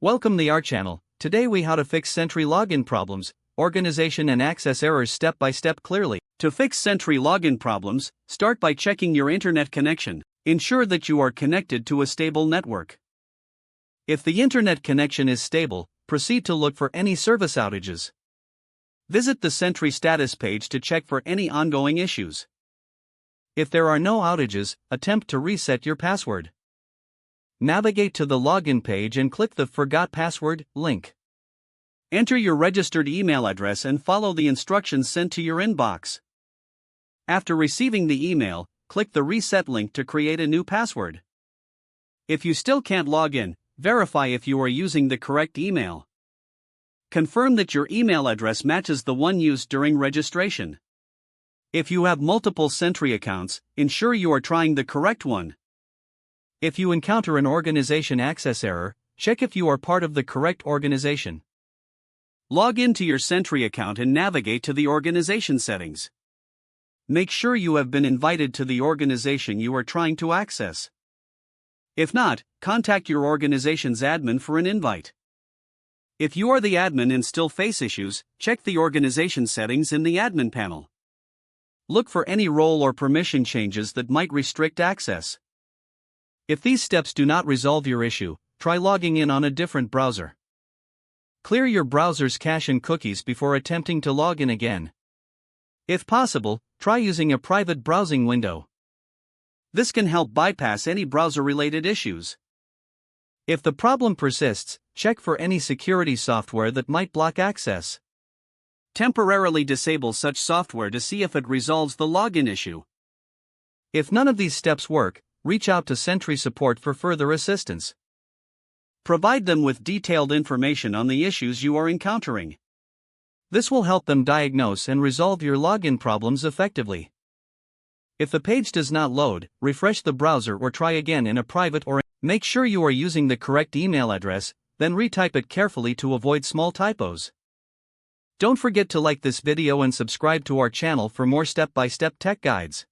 Welcome to our channel. Today we how to fix Sentry login problems, organization and access errors step by step clearly. To fix Sentry login problems, start by checking your internet connection. Ensure that you are connected to a stable network. If the internet connection is stable, proceed to look for any service outages. Visit the Sentry status page to check for any ongoing issues. If there are no outages, attempt to reset your password. Navigate to the login page and click the Forgot Password link. Enter your registered email address and follow the instructions sent to your inbox. After receiving the email, click the Reset link to create a new password. If you still can't log in, verify if you are using the correct email. Confirm that your email address matches the one used during registration. If you have multiple Sentry accounts, ensure you are trying the correct one. If you encounter an organization access error, check if you are part of the correct organization. Log into your Sentry account and navigate to the organization settings. Make sure you have been invited to the organization you are trying to access. If not, contact your organization's admin for an invite. If you are the admin and still face issues, check the organization settings in the admin panel. Look for any role or permission changes that might restrict access. If these steps do not resolve your issue, try logging in on a different browser. Clear your browser's cache and cookies before attempting to log in again. If possible, try using a private browsing window. This can help bypass any browser-related issues. If the problem persists, check for any security software that might block access. Temporarily disable such software to see if it resolves the login issue. If none of these steps work, reach out to Sentry support for further assistance. Provide them with detailed information on the issues you are encountering. This will help them diagnose and resolve your login problems effectively. If the page does not load, refresh the browser or try again in a private or make sure you are using the correct email address, then retype it carefully to avoid small typos. Don't forget to like this video and subscribe to our channel for more step-by-step tech guides.